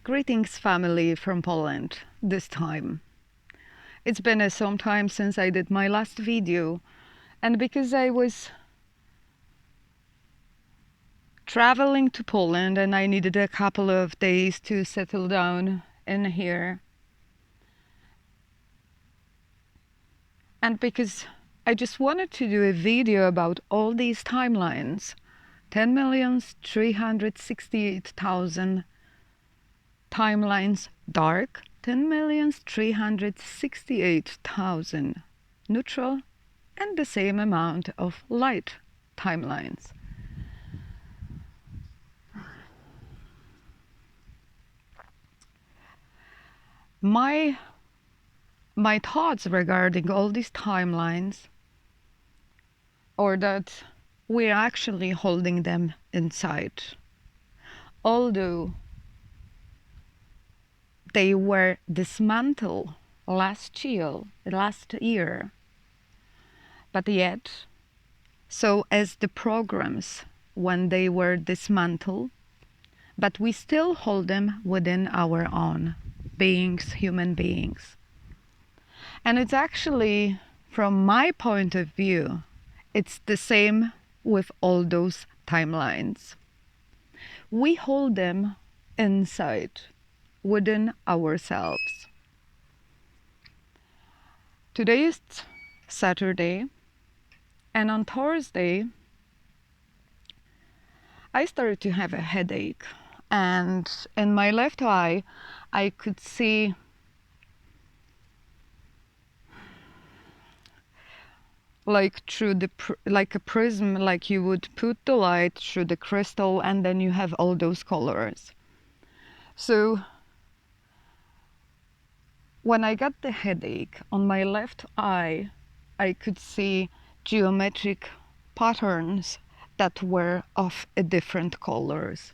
Greetings, family from Poland, this time. It's been some time since I did my last video, and because I was traveling to Poland and I needed a couple of days to settle down in here, and because I just wanted to do a video about all these timelines, 10,368,000 timelines dark, 10,368,000 neutral, and the same amount of light timelines. My thoughts regarding all these timelines are that we're actually holding them inside. Although they were dismantled last year, but yet, so as the programs when they were dismantled, but we still hold them within our own beings, human beings. And it's actually, from my point of view, it's the same with all those timelines. We hold them inside, within ourselves. Today is Saturday, and on Thursday, I started to have a headache, and in my left eye, I could see like through the like a prism, like you would put the light through the crystal, and then you have all those colors. So when I got the headache on my left eye, I could see geometric patterns that were of a different colors.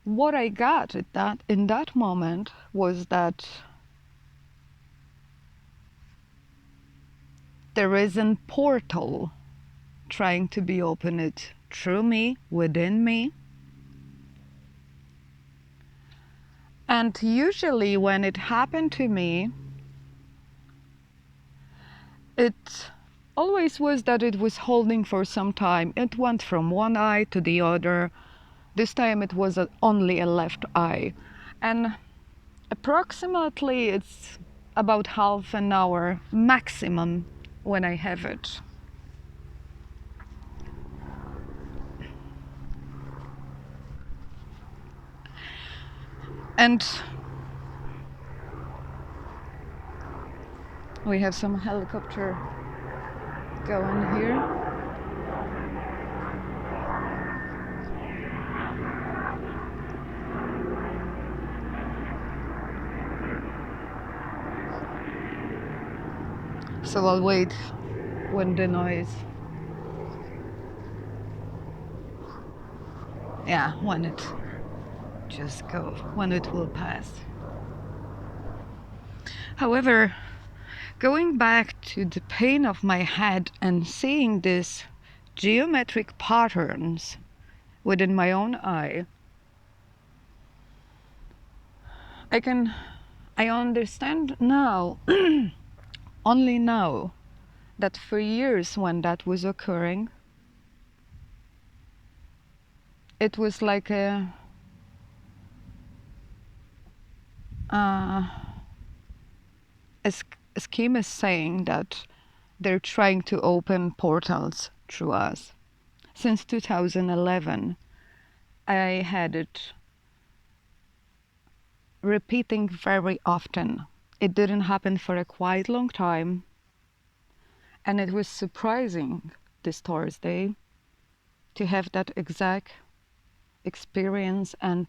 What I got in that moment was that there is a portal trying to be opened through me, within me. And usually when it happened to me, it always was that it was holding for some time. It went from one eye to the other. This time it was only a left eye. And approximately it's about half an hour maximum when I have it. And we have some helicopter going here. So I'll wait when the noise, when it just goes, when it will pass. However, going back to the pain of my head and seeing these geometric patterns within my own eye, I understand now, only now, that for years when that was occurring, it was like a scheme is saying that they're trying to open portals through us. Since 2011, I had it repeating very often. It didn't happen for a quite long time, and it was surprising this Thursday to have that exact experience and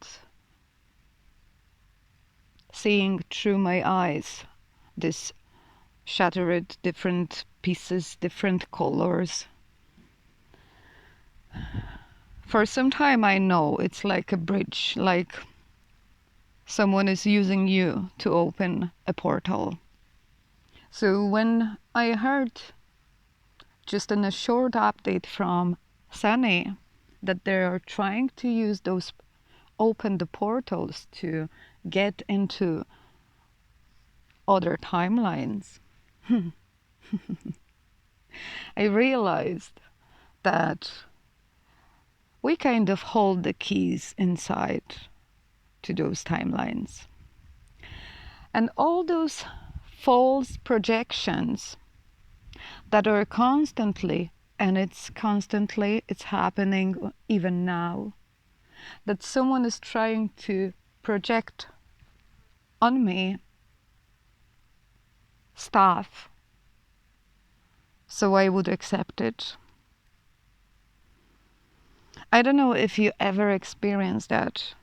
seeing through my eyes this shattered different pieces, different colors. For some time I know it's like a bridge, like someone is using you to open a portal. So when I heard just in a short update from Sunny that they are trying to use those, open the portals to get into other timelines, I realized that we kind of hold the keys inside to those timelines. And all those false projections that are constantly, and it's happening even now, that someone is trying to project on me stuff so I would accept it. I don't know if you ever experienced that,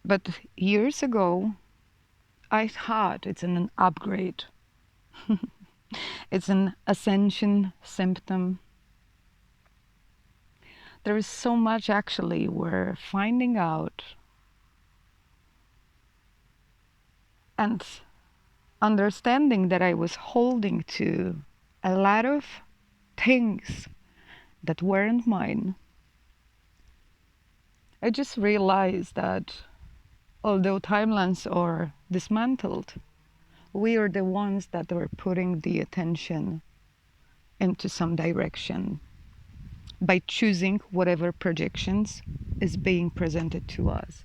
but years ago I thought it's an upgrade. It's an ascension symptom. There is so much actually we're finding out and understanding that I was holding to a lot of things that weren't mine. I just realized that although timelines are dismantled, we are the ones that are putting the attention into some direction by choosing whatever projections is being presented to us.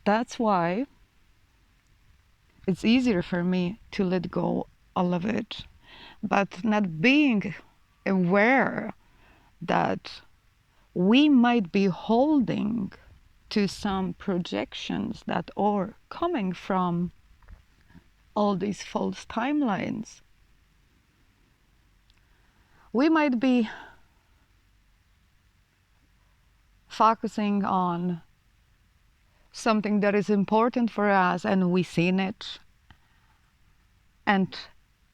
That's why it's easier for me to let go all of it, but not being aware that we might be holding to some projections that are coming from all these false timelines. We might be focusing on something that is important for us and we've seen it, and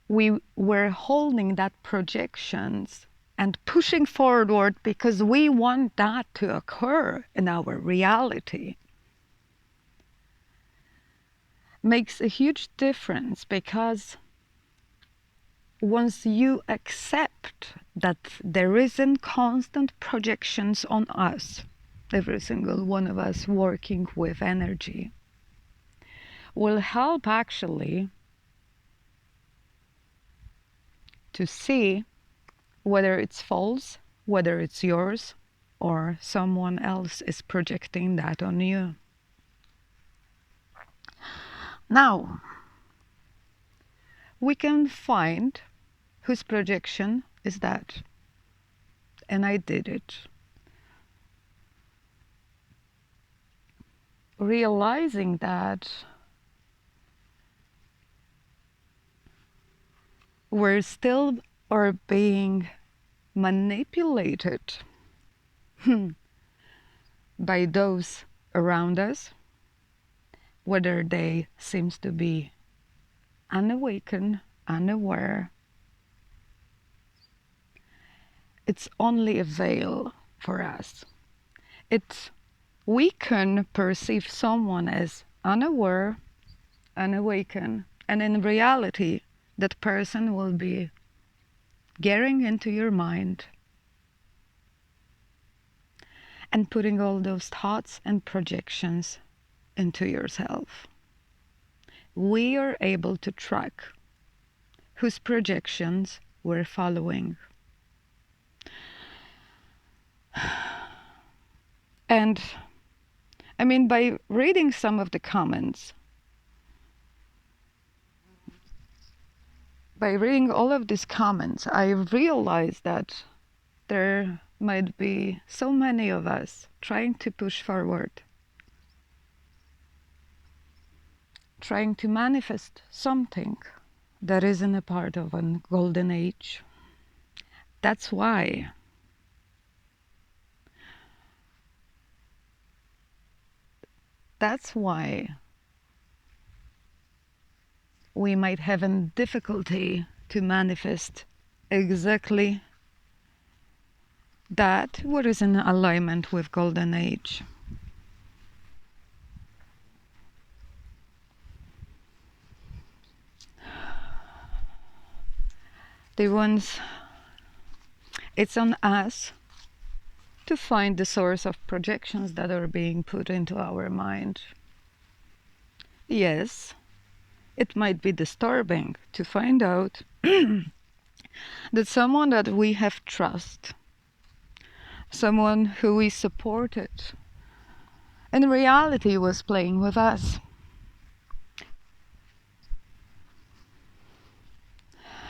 we were holding that projections and pushing forward because we want that to occur in our reality. Makes a huge difference, because once you accept that there isn't constant projections on us, every single one of us working with energy, will help actually to see whether it's false, whether it's yours, or someone else is projecting that on you. Now, we can find whose projection is that. And I did it. Realizing that we're still are being manipulated by those around us, whether they seems to be unawakened, unaware. It's only a veil for us. We can perceive someone as unaware, unawakened, and in reality, that person will be getting into your mind and putting all those thoughts and projections into yourself. We are able to track whose projections we're following. And I mean, by reading some of the comments, by reading all of these comments, I realized that there might be so many of us trying to push forward, trying to manifest something that isn't a part of a golden age. That's why we might have a difficulty to manifest exactly that what is in alignment with golden age. Dear ones, it's on us to find the source of projections that are being put into our mind. Yes, it might be disturbing to find out that someone that we have trust, someone who we supported, in reality was playing with us.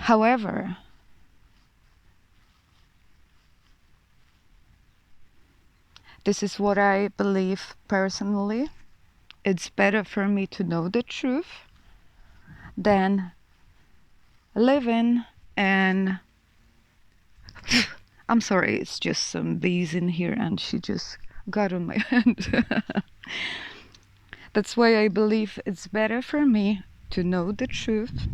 However, this is what I believe personally. It's better for me to know the truth than living and I'm sorry, it's just some bees in here and she just got on my hand. That's why I believe it's better for me to know the truth,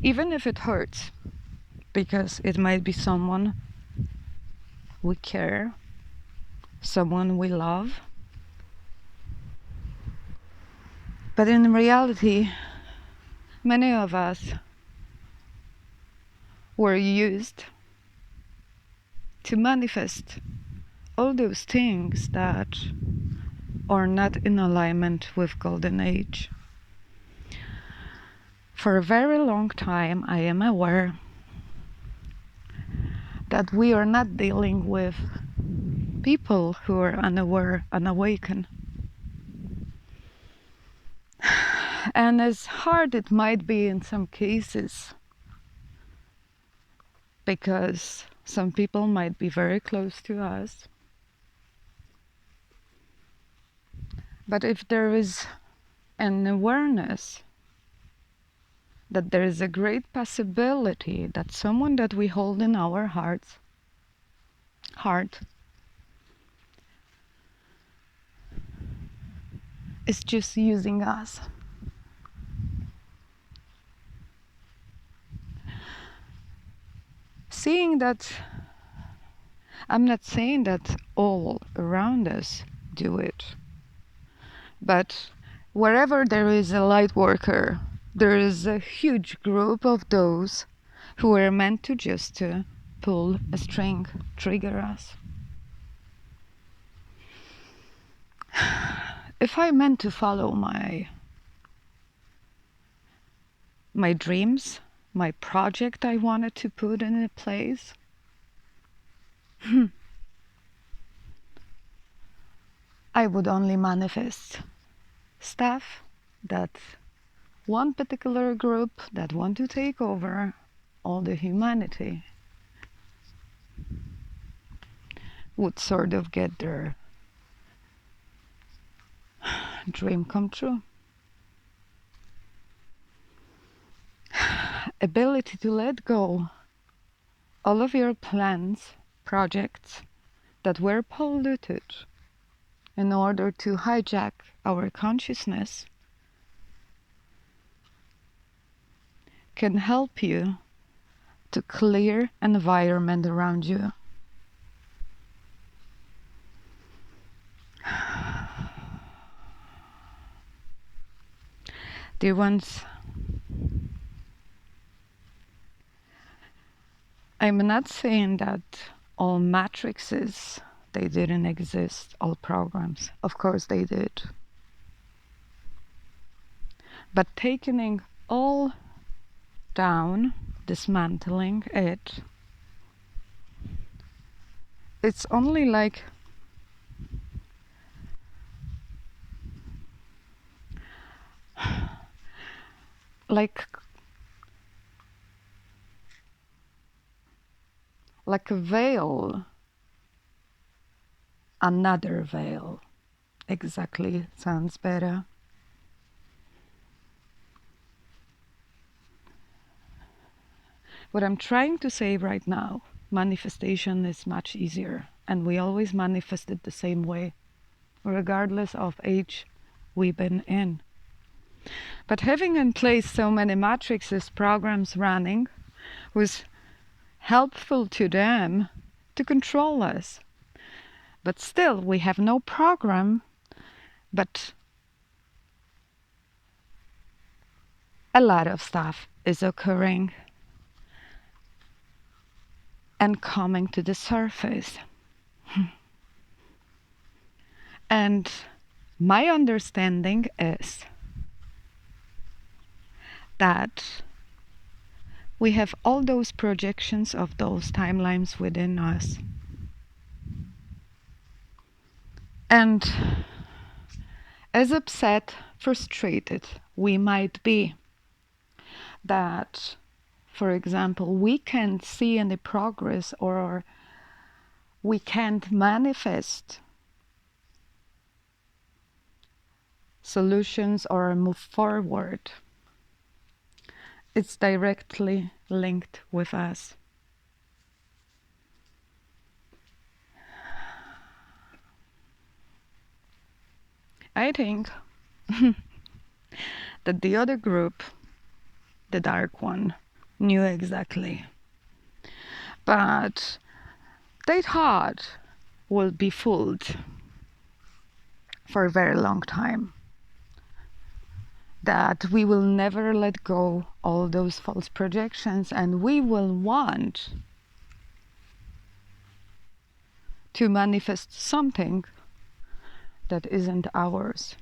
even if it hurts, because it might be someone we care, someone we love. But in reality, many of us were used to manifest all those things that are not in alignment with Golden Age. For a very long time, I am aware that we are not dealing with people who are unaware, unawakened. And as hard it might be in some cases, because some people might be very close to us, but if there is an awareness that there is a great possibility that someone that we hold in our heart is just using us. Seeing that, I'm not saying that all around us do it, but wherever there is a light worker, there is a huge group of those who are meant to just pull a string, trigger us. If I meant to follow my dreams, my project I wanted to put in a place, I would only manifest stuff that one particular group that want to take over all the humanity would sort of get their dream come true. Ability to let go all of your plans, projects that were polluted in order to hijack our consciousness can help you to clear an environment around you. Dear ones, I'm not saying that all matrices, they didn't exist, all programs. Of course they did. But taking all down, dismantling it, it's only like a veil, another veil. Exactly, sounds better. What I'm trying to say right now, manifestation is much easier, and we always manifest it the same way, regardless of age we've been in. But having in place so many matrices, programs running, was helpful to them to control us. But still, we have no program, but a lot of stuff is occurring. and coming to the surface. And my understanding is that we have all those projections of those timelines within us. And as upset, frustrated we might be that, for example, we can't see any progress or we can't manifest solutions or move forward, it's directly linked with us. I think that the other group, the dark one, knew exactly. But they thought we'll be fooled for a very long time. That we will never let go all those false projections and we will want to manifest something that isn't ours.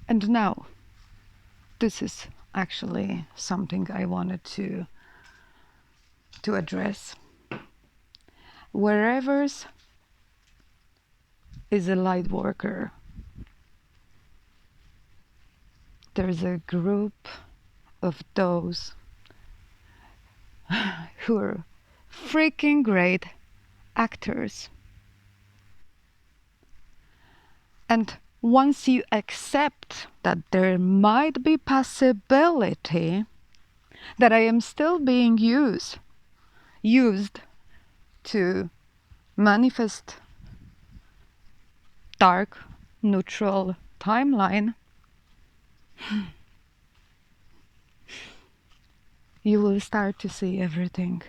And now, this is actually something I wanted to address. Wherever is a light worker, there's a group of those who are freaking great actors. And once you accept that there might be possibility that I am still being used to manifest dark, neutral timeline, you will start to see everything.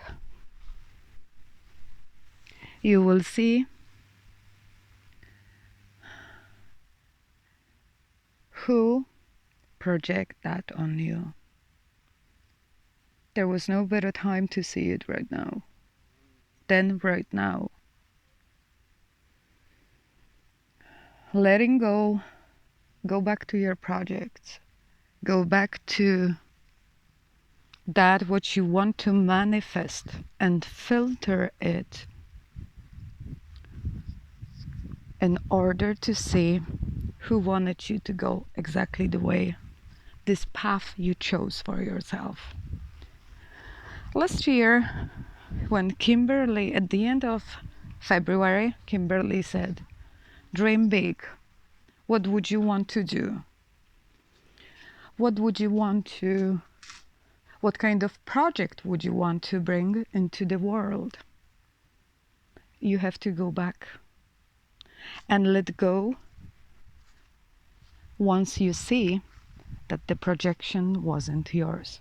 You will see who project that on you. There was no better time to see it right now than right now. Letting go back to your projects, go back to that what you want to manifest and filter it in order to see who wanted you to go exactly the way, this path you chose for yourself. Last year, when Kimberly, at the end of February, Kimberly said, dream big. What would you want to do? What kind of project would you want to bring into the world? You have to go back and let go once you see that the projection wasn't yours.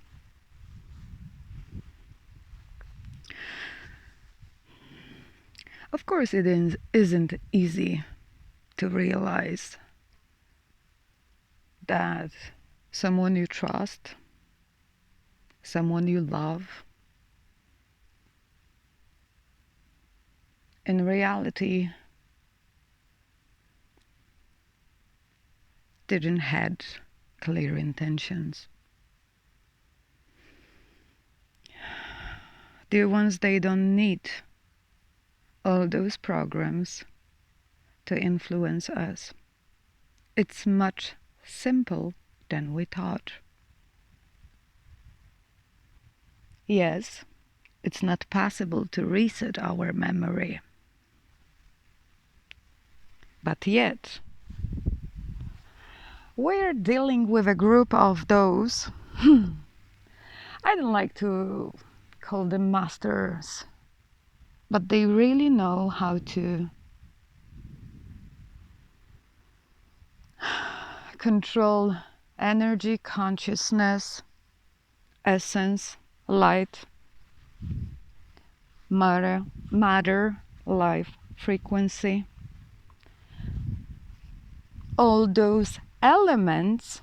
Of course, it isn't easy to realize that someone you trust, someone you love, in reality didn't had clear intentions. Dear ones, they don't need all those programs to influence us. It's much simpler than we thought. Yes, it's not possible to reset our memory. But yet, we're dealing with a group of those, I don't like to call them masters, but they really know how to control energy, consciousness, essence, light, matter, life, frequency, all those elements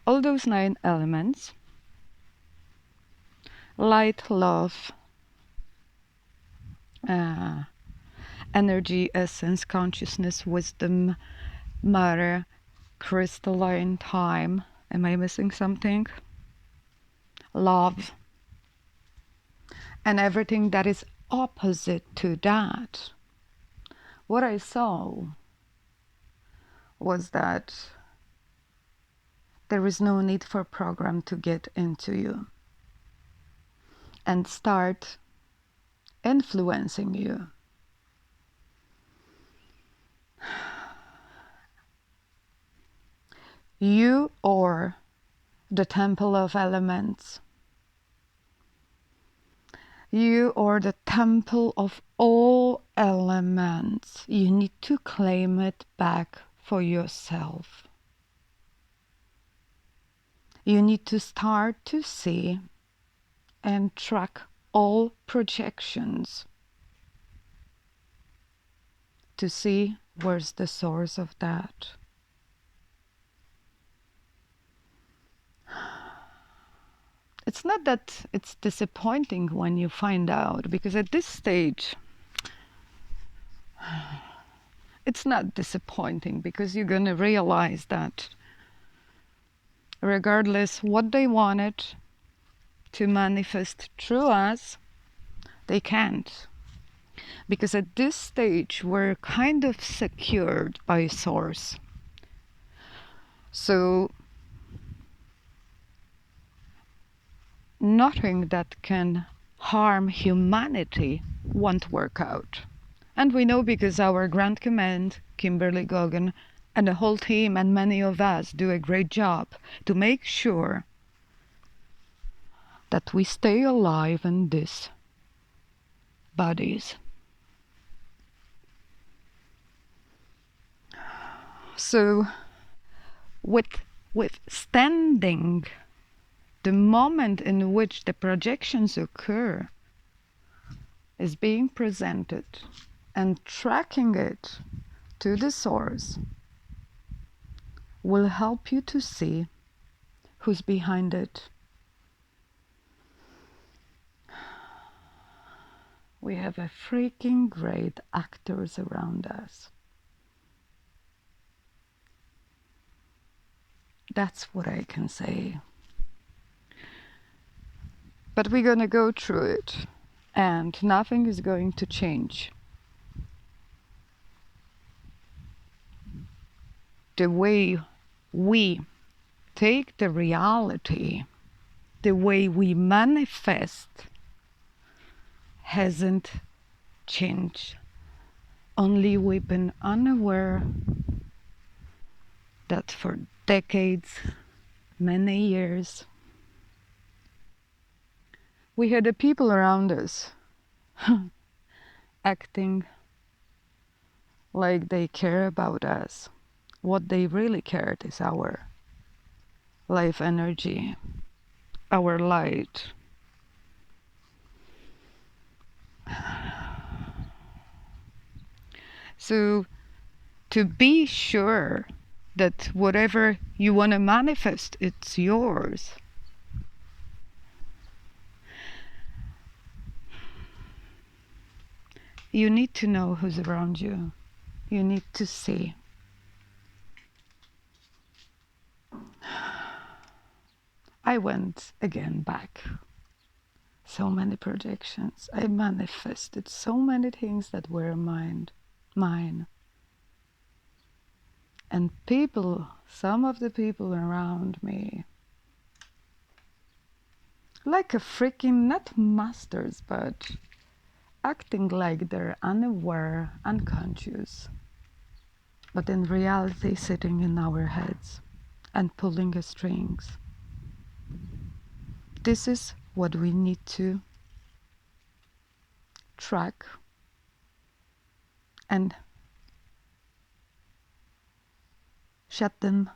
all those 9 elements: light, love, energy, essence, consciousness, wisdom, matter, crystalline, time. Am I missing something? Love. And everything that is opposite to that. What I saw was that there is no need for a program to get into you and start influencing you. You are the temple of elements. You are the temple of all elements. You need to claim it back for yourself. You need to start to see and track all projections to see where's the source of that. It's not that it's disappointing when you find out, because at this stage, it's not disappointing, because you're going to realize that regardless what they wanted to manifest through us, they can't. Because at this stage, we're kind of secured by Source. So nothing that can harm humanity won't work out. And we know, because our Grand Command, Kimberly Gogan, and the whole team and many of us do a great job to make sure that we stay alive in these bodies. So withstanding the moment in which the projections occur is being presented and tracking it to the source will help you to see who's behind it. We have a freaking great actors around us. That's what I can say. But we're going to go through it, and nothing is going to change. The way we take the reality, the way we manifest, hasn't changed. Only we've been unaware that for decades, many years, we had the people around us acting like they care about us. What they really cared is our life energy, our light. So to be sure that whatever you want to manifest, it's yours. You need to know who's around you. You need to see. I went again back. So many projections. I manifested so many things that were mine. And people, some of the people around me, like a freaking, not masters, but acting like they're unaware, unconscious, but in reality sitting in our heads and pulling the strings. This is what we need to track and shut them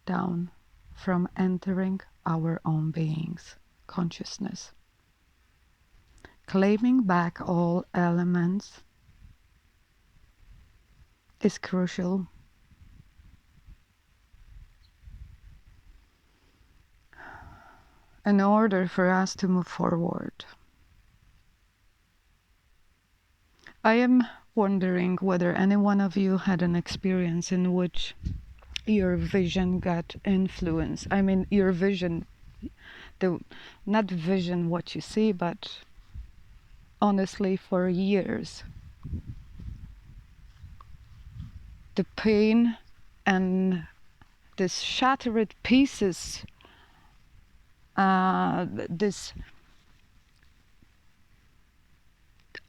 down from entering our own being's consciousness. claiming back all elements is crucial. In order for us to move forward. I am wondering whether any one of you had an experience in which your vision got influenced. I mean, your vision, not vision what you see, but honestly, for years, the pain and this shattered pieces, this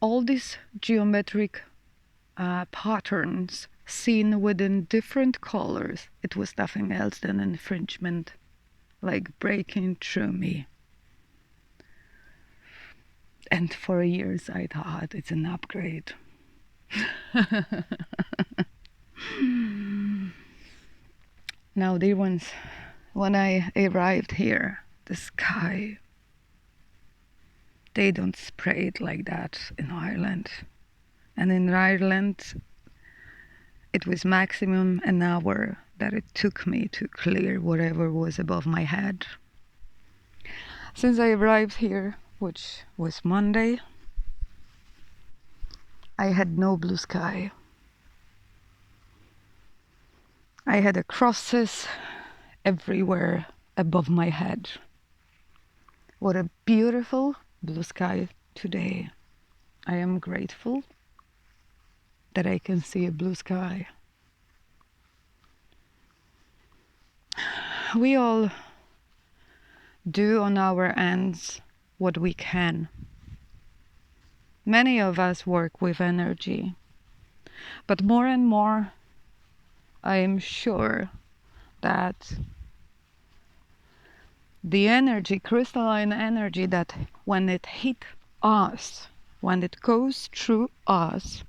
all these geometric patterns seen within different colors, it was nothing else than infringement, like breaking through me. And for years I thought it's an upgrade. Now, dear ones, when I arrived here, the sky, they don't spray it like that in Ireland. And in Ireland, it was maximum an hour that it took me to clear whatever was above my head. Since I arrived here, which was Monday, I had no blue sky. I had crosses everywhere above my head. What a beautiful blue sky today. I am grateful that I can see a blue sky. We all do on our ends what we can. Many of us work with energy, but more and more I am sure that the energy, crystalline energy, that when it hits us, when it goes through us,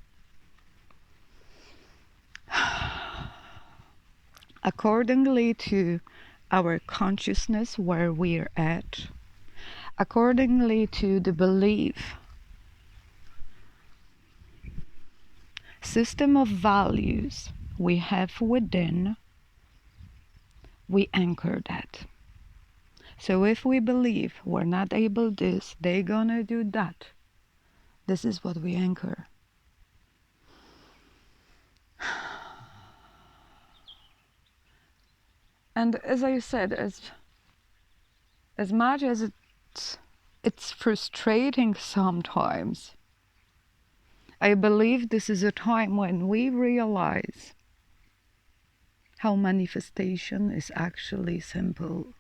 accordingly to our consciousness, where we're at, accordingly to the belief system of values we have within, we anchor that. So if we believe we're not able this, they're gonna do that, this is what we anchor. And as I said, as much as it's frustrating sometimes, I believe this is a time when we realize how manifestation is actually simple.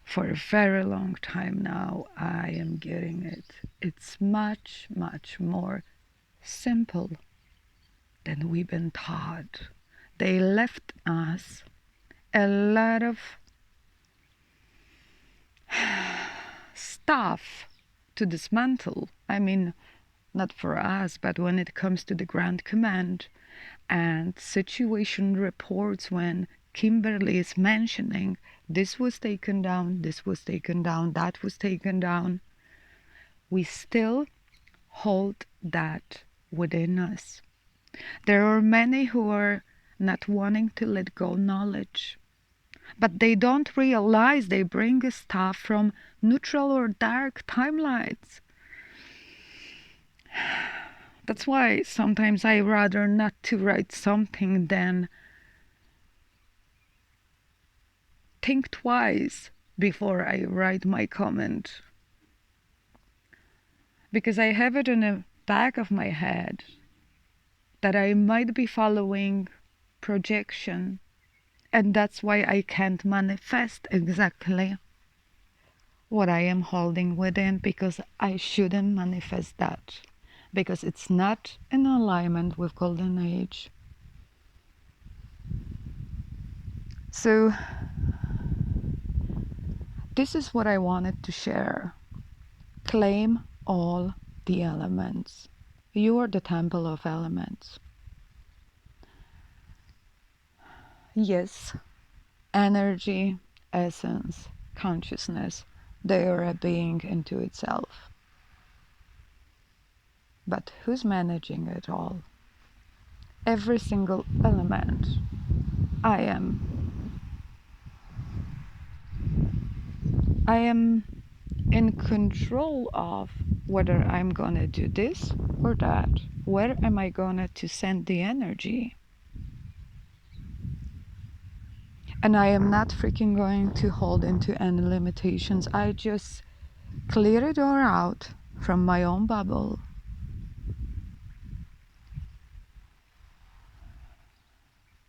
For a very long time now, I am getting it. It's much, much more simple than we've been taught. They left us a lot of stuff to dismantle. I mean, not for us, but when it comes to the Grand Command and situation reports, when Kimberly is mentioning this was taken down, this was taken down, that was taken down, we still hold that within us. There are many who are not wanting to let go knowledge, but they don't realize they bring stuff from neutral or dark timelines. That's why sometimes I rather not to write something than think twice before I write my comment. Because I have it in the back of my head that I might be following projection, and that's why I can't manifest exactly what I am holding within, because I shouldn't manifest that, because it's not in alignment with Golden Age. So this is what I wanted to share. Claim all the elements. You are the temple of elements. Yes, energy, essence, consciousness, They are a being into itself. But who's managing it all? Every single element. I am. I am in control of whether I'm gonna do this or that. Where am I gonna to send the energy? And I am not freaking going to hold into any limitations. I just clear it all out from my own bubble.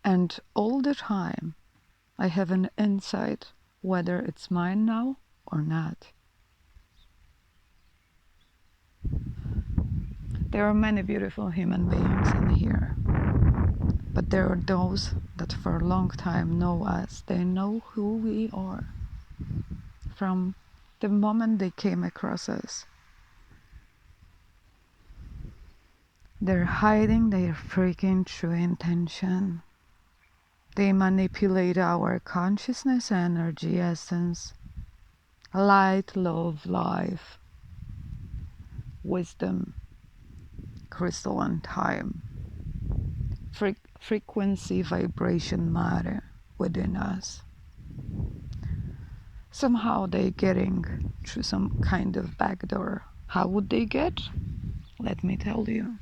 And all the time, I have an insight whether it's mine now or not. There are many beautiful human beings in here, but there are those that for a long time know us. They know who we are from the moment they came across us. They're hiding their freaking true intention. They manipulate our consciousness, energy, essence, light, love, life, wisdom, crystalline time, frequency, vibration, matter within us. Somehow they're getting through some kind of back door. How would they get? Let me tell you.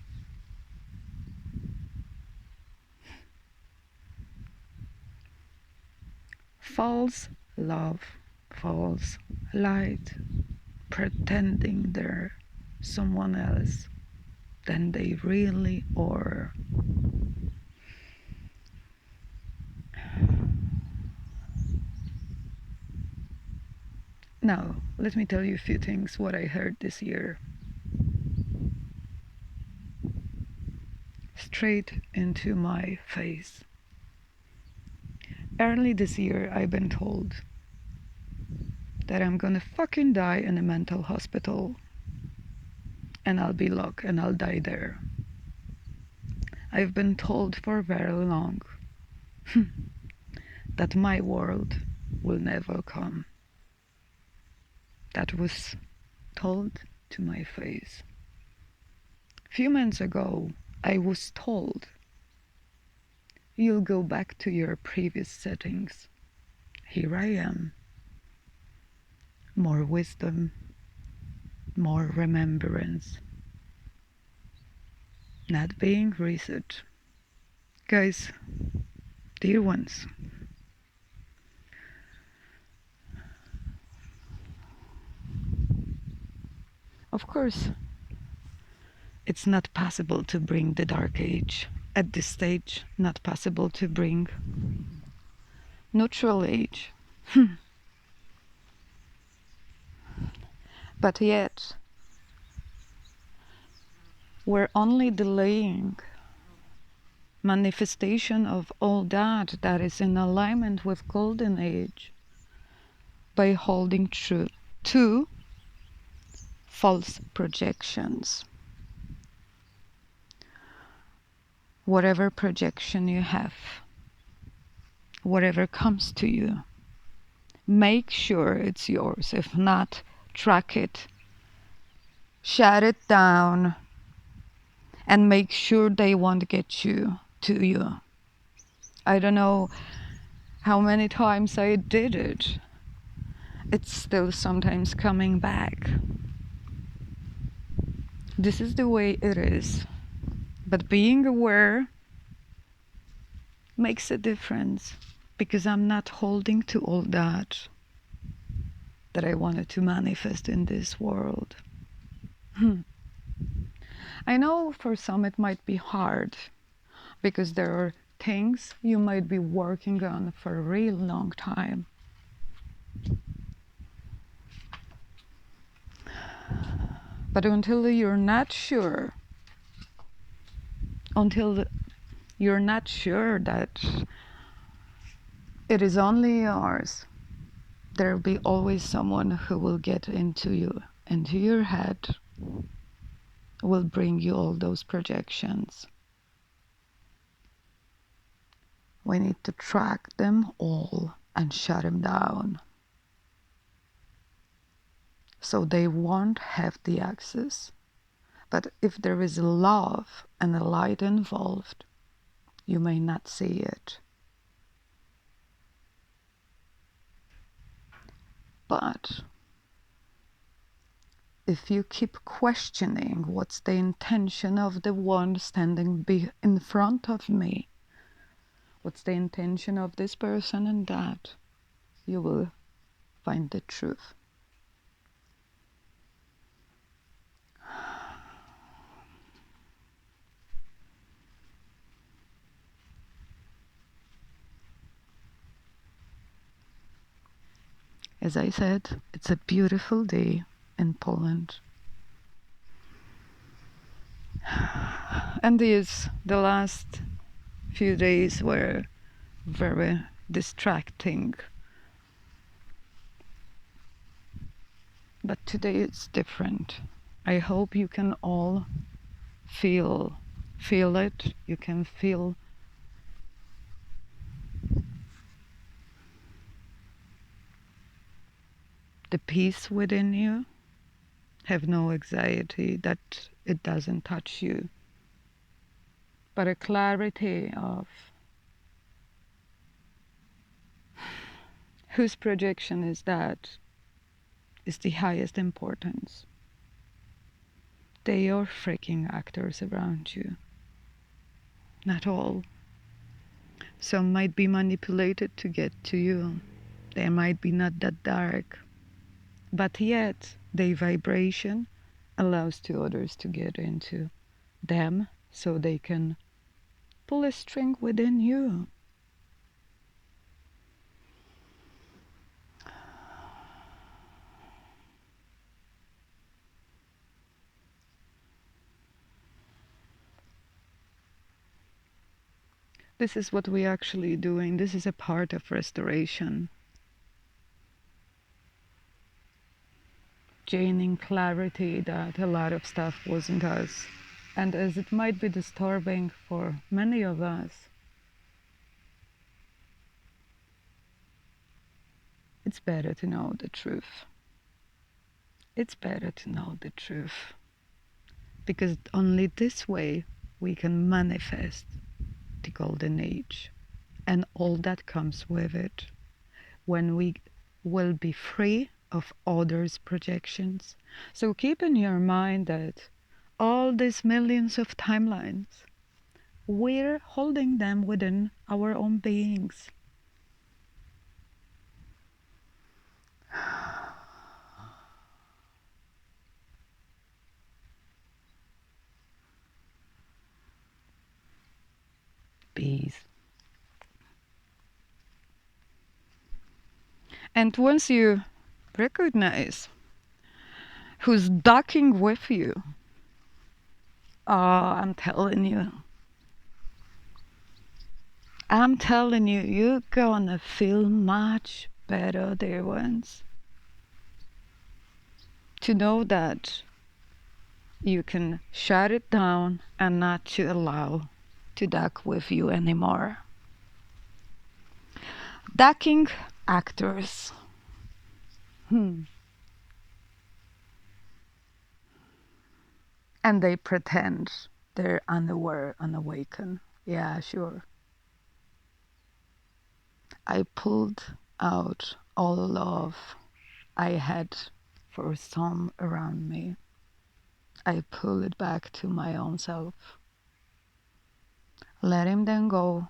False love, false light, pretending they're someone else than they really are. Now, let me tell you a few things what I heard this year. Straight into my face. Early this year, I've been told that I'm gonna fucking die in a mental hospital and I'll be locked and I'll die there. I've been told for very long that my world will never come. That was told to my face. A few months ago, I was told, you'll go back to your previous settings. Here I am. More wisdom, more remembrance. Not being reset. Guys, dear ones, of course, it's not possible to bring the Dark Age. At this stage, not possible to bring neutral age. But yet, we're only delaying manifestation of all that that is in alignment with Golden Age by holding true to false projections. Whatever projection you have, whatever comes to you, make sure it's yours. If not, track it, shut it down, and make sure they won't get you to you. I don't know how many times I did it. It's still sometimes coming back. This is the way it is. But being aware makes a difference because I'm not holding to all that I wanted to manifest in this world. I know for some it might be hard because there are things you might be working on for a real long time. But until you're not sure that it is only yours, there'll be always someone who will get into your head, will bring you all those projections. We need to track them all and shut them down. so they won't have the access. But if there is love and a light involved, you may not see it. But if you keep questioning what's the intention of the one standing in front of me, what's the intention of this person and that, you will find the truth. As I said, it's a beautiful day in Poland. And the last few days were very distracting. But today it's different. I hope you can all feel it. You can feel the peace within you. Have no anxiety that it doesn't touch you, but a clarity of whose projection is that is the highest importance. They are freaking actors around you. Not all. Some might be manipulated to get to you. They might be not that dark. But yet, their vibration allows to others to get into them so they can pull a string within you. This is what we're actually doing. This is a part of restoration. Gaining clarity that a lot of stuff wasn't us. And as it might be disturbing for many of us, it's better to know the truth. It's better to know the truth. Because only this way we can manifest the golden age and all that comes with it. When we will be free of others' projections. So keep in your mind that all these millions of timelines, we're holding them within our own beings. Peace. And once you recognize who's docking with you, I'm telling you, you're gonna feel much better, dear ones. To know that you can shut it down and not to allow to dock with you anymore. Docking actors. And they pretend they're unaware, unawakened. Yeah, sure. I pulled out all love I had for some around me. I pull it back to my own self. Letting them go.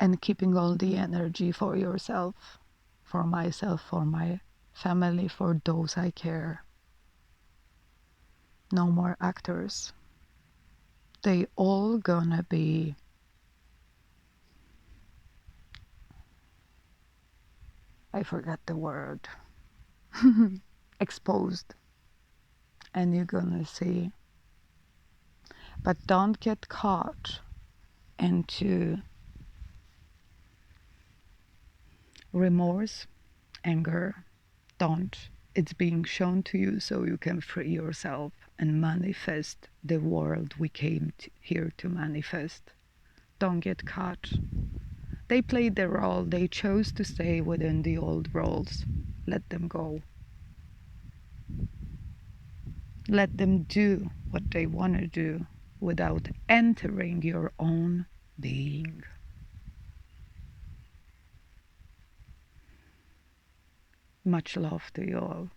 And keeping all the energy for yourself, for myself, for my family, for those I care. No more actors. They all gonna be I forgot the word. Exposed. And you're gonna see. But don't get caught into remorse, anger. Don't. It's being shown to you so you can free yourself and manifest the world we came here to manifest. don't get caught. They played their role. They chose to stay within the old roles. Let them go. Let them do what they want to do without entering your own being. Much love to you all.